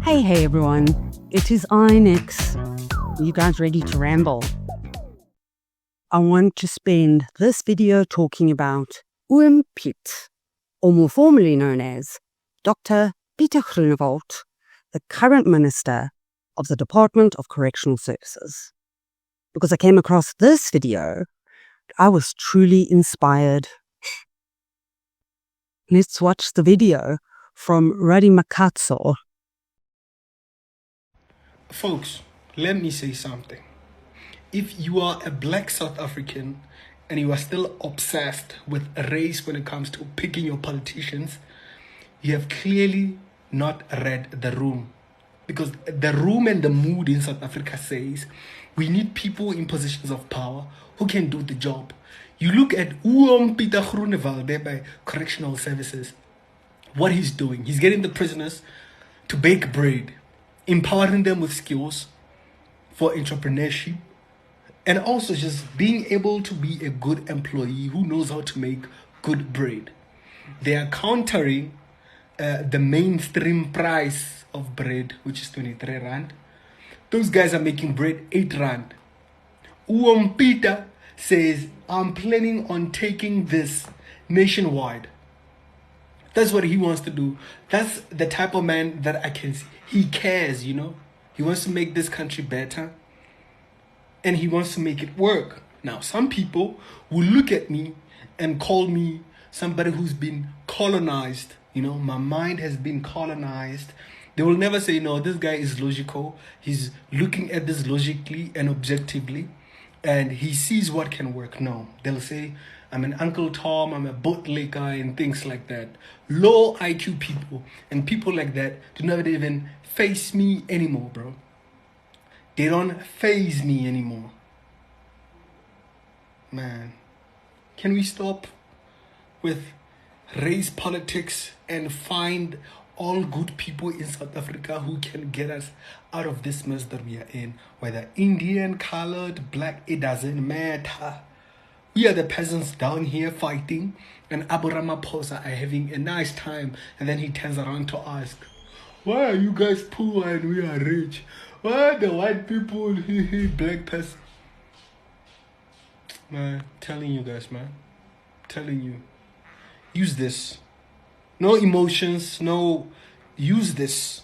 Hey everyone, it is I, Nix. Are you guys ready to ramble? I want to spend this video talking about Piet, or more formally known as Dr. Pieter Groenewald, the current Minister of the Department of Correctional Services. Because I came across this video, I was truly inspired. Let's watch the video from Radi Makatso. Folks, let me say something. If you are a black South African and you are still obsessed with race when it comes to picking your politicians, you have clearly not read the room. Because the room and the mood in South Africa says we need people in positions of power who can do the job. You look at Pieter Groenewald there by Correctional Services. What he's doing, he's getting the prisoners to bake bread, empowering them with skills for entrepreneurship, and also just being able to be a good employee who knows how to make good bread. They are countering the mainstream price of bread, which is 23 Rand. Those guys are making bread 8 Rand. Pieter says, I'm planning on taking this nationwide. That's what he wants to do. That's the type of man that I can see. He cares, He wants to make this country better. And he wants to make it work. Now, some people will look at me and call me somebody who's been colonized. My mind has been colonized. They will never say, no, this guy is logical. He's looking at this logically and objectively. And he sees what can work. No, they'll say, I'm an Uncle Tom, I'm a bootlicker, and things like that. Low IQ people and people like that do not even face me anymore, bro. They don't faze me anymore. Man, can we stop with race politics and find all good people in South Africa who can get us out of this mess that we are in? Whether Indian, colored, black, it doesn't matter. We are the peasants down here fighting, and Abu Ramaphosa are having a nice time, and then he turns around to ask, why are you guys poor and we are rich? Why are the white people black person? Man, telling you guys, man. Telling you. Use this. No emotions, use this.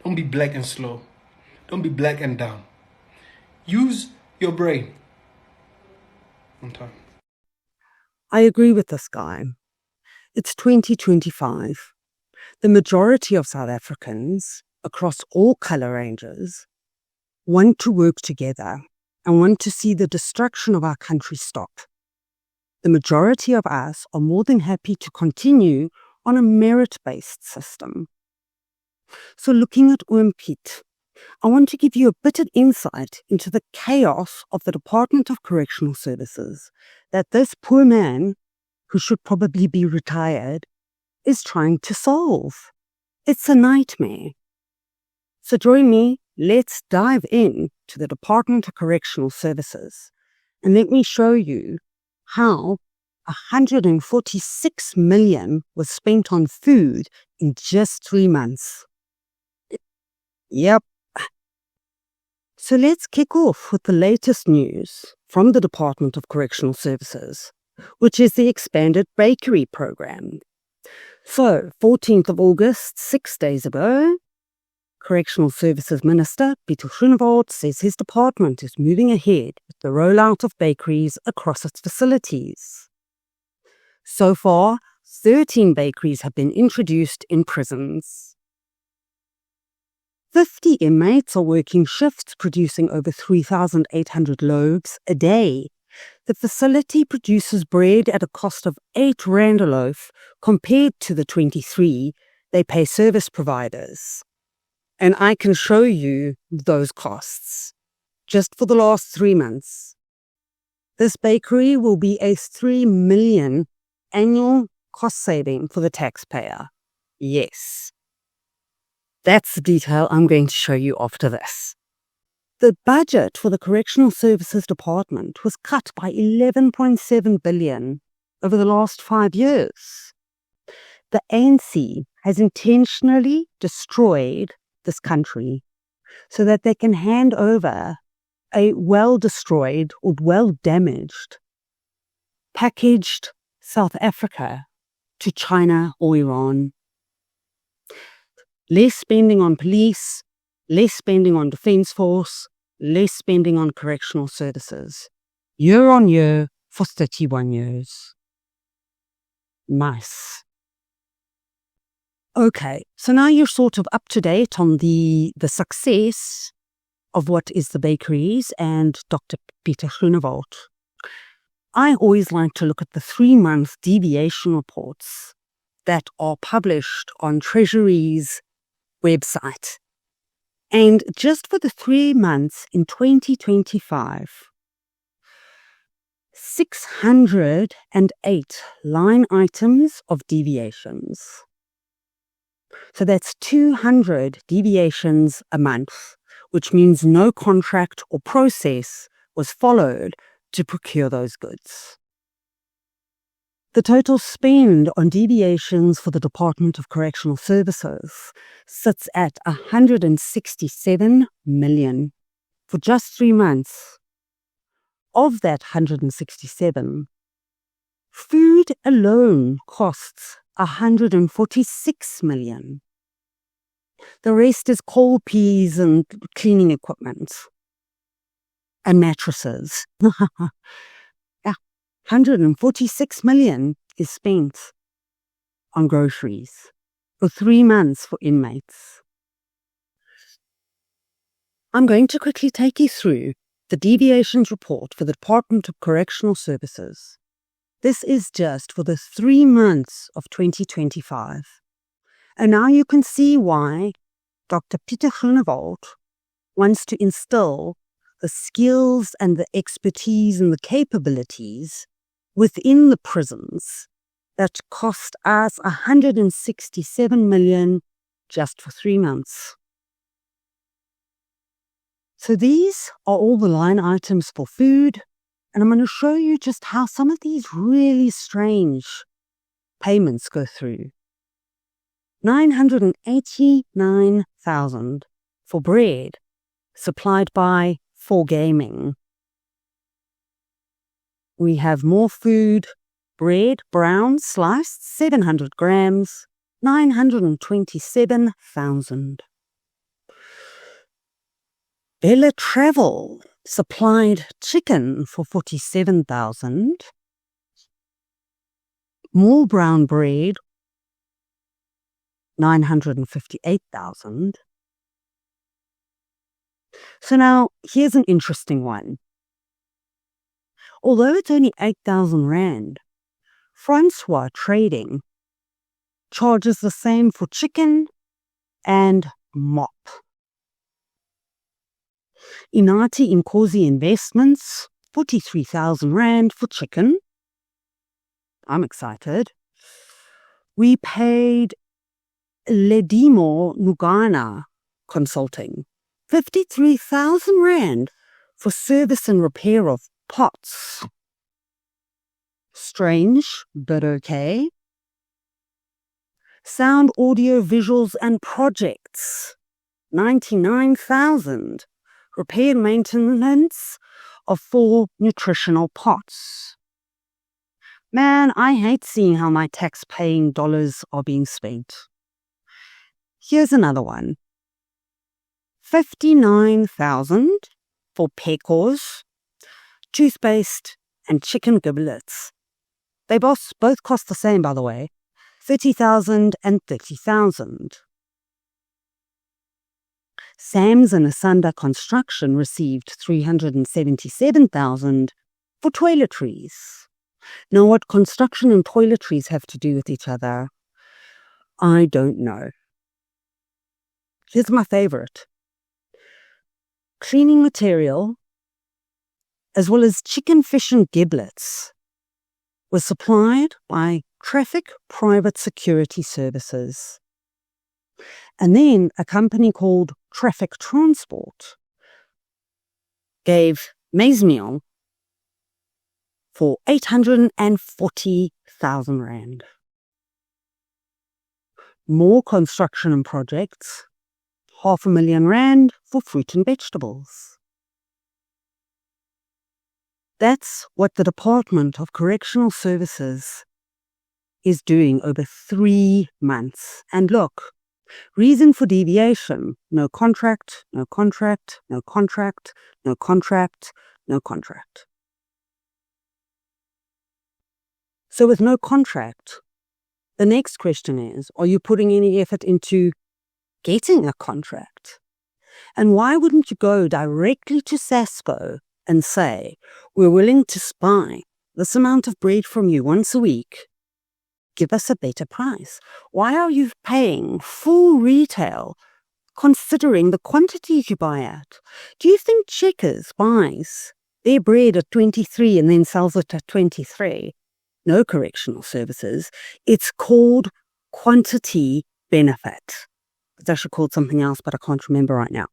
Don't be black and slow. Don't be black and dumb. Use your brain. On time. I agree with this guy. It's 2025. The majority of South Africans, across all color ranges, want to work together and want to see the destruction of our country stop. The majority of us are more than happy to continue on a merit-based system. So looking at Piet, I want to give you a bit of insight into the chaos of the Department of Correctional Services that this poor man, who should probably be retired, is trying to solve. It's a nightmare. So join me, let's dive in to the Department of Correctional Services and let me show you how 146 million was spent on food in just 3 months. Yep. So let's kick off with the latest news from the Department of Correctional Services, which is the expanded Bakery program. So, 14th of August, 6 days ago, Correctional Services Minister Pieter Groenewald says his department is moving ahead with the rollout of bakeries across its facilities. So far, 13 bakeries have been introduced in prisons. 50 inmates are working shifts producing over 3,800 loaves a day. The facility produces bread at a cost of 8 Rand a loaf compared to the 23 they pay service providers. And I can show you those costs. Just for the last 3 months. This bakery will be a 3 million annual cost saving for the taxpayer. Yes. That's the detail I'm going to show you after this. The budget for the Correctional Services Department was cut by 11.7 billion over the last 5 years. The ANC has intentionally destroyed this country so that they can hand over a well-destroyed or well-damaged, packaged South Africa to China or Iran. Less spending on police, less spending on defence force, less spending on correctional services. Year on year for 31 years. Nice. Okay, so now you're sort of up to date on the success of what is the Bakeries and Dr. Pieter Groenewald. I always like to look at the 3-month deviation reports that are published on Treasury's website. And just for the 3 months in 2025, 608 line items of deviations. So that's 200 deviations a month, which means no contract or process was followed to procure those goods. The total spend on deviations for the Department of Correctional Services sits at 167 million for just 3 months. Of that 167, food alone costs 146 million. The rest is cold peas and cleaning equipment and mattresses. 146 million is spent on groceries for 3 months for inmates. I'm going to quickly take you through the deviations report for the Department of Correctional Services. This is just for the 3 months of 2025. And now you can see why Dr. Pieter Groenewald wants to instill the skills and the expertise and the capabilities within the prisons that cost us 167 million just for 3 months. So these are all the line items for food, and I'm going to show you just how some of these really strange payments go through. 989,000 for bread supplied by For Gaming. We have more food, bread, brown, sliced, 700 grams, 927,000. Bella Travel supplied chicken for 47,000. More brown bread, 958,000. So now, here's an interesting one. Although it's only 8,000 rand, Francois Trading charges the same for chicken and mop. Inati Inkosi Investments, 43,000 rand for chicken. I'm excited. We paid Ledimo Nugana Consulting 53,000 rand for service and repair of pots. Strange, but okay. Sound, audio, visuals and projects, 99,000. Repair and maintenance of 4 nutritional pots. Man, I hate seeing how my tax-paying dollars are being spent. Here's another one. 59,000 for pecos, toothpaste, and chicken giblets. They both cost the same, by the way. 30,000 and 30,000. Sam's and Asanda Construction received 377,000 for toiletries. Now, what construction and toiletries have to do with each other, I don't know. Here's my favorite. Cleaning material, as well as chicken, fish and giblets, was supplied by Traffic Private Security Services. And then a company called Traffic Transport gave maize meal for 840,000 rand. More construction and projects, R500,000 for fruit and vegetables. That's what the Department of Correctional Services is doing over 3 months. And look, reason for deviation: no contract, no contract, no contract, no contract, no contract. So with no contract, the next question is, are you putting any effort into getting a contract? And why wouldn't you go directly to SASCO and say, we're willing to buy this amount of bread from you once a week, give us a better price? Why are you paying full retail considering the quantities you buy at? Do you think Checkers buys their bread at 23 and then sells it at 23? No, correctional services. It's called quantity benefit. It's actually called something else, but I can't remember right now.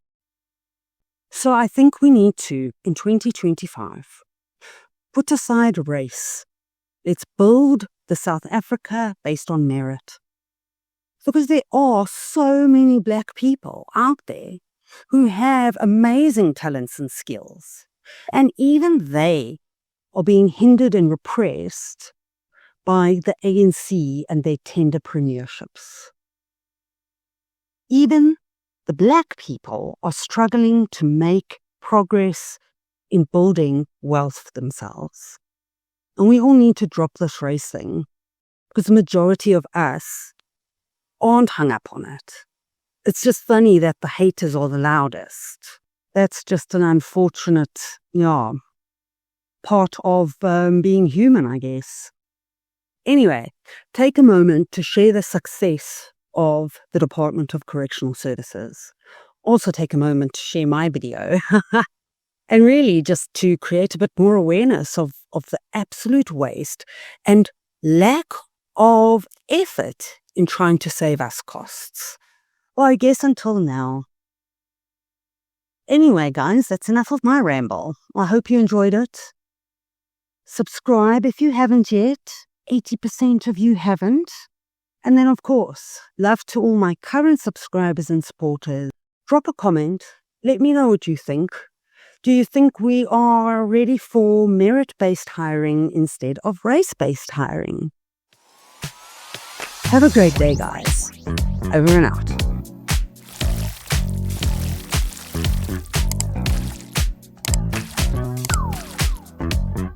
So I think we need to, in 2025, put aside race. Let's build the South Africa based on merit. Because there are so many black people out there who have amazing talents and skills. And even they are being hindered and repressed by the ANC and their tenderpreneurships. Even the black people are struggling to make progress in building wealth for themselves. And we all need to drop this race thing, because the majority of us aren't hung up on it. It's just funny that the haters are the loudest. That's just an unfortunate, part of being human, I guess. Anyway, take a moment to share the success of the Department of Correctional Services. Also take a moment to share my video and really just to create a bit more awareness of the absolute waste and lack of effort in trying to save us costs. Well, I guess until now. Anyway, guys, that's enough of my ramble. I hope you enjoyed it. Subscribe if you haven't yet. 80% of you haven't. And then, of course, love to all my current subscribers and supporters. Drop a comment. Let me know what you think. Do you think we are ready for merit-based hiring instead of race-based hiring? Have a great day, guys. Over and out.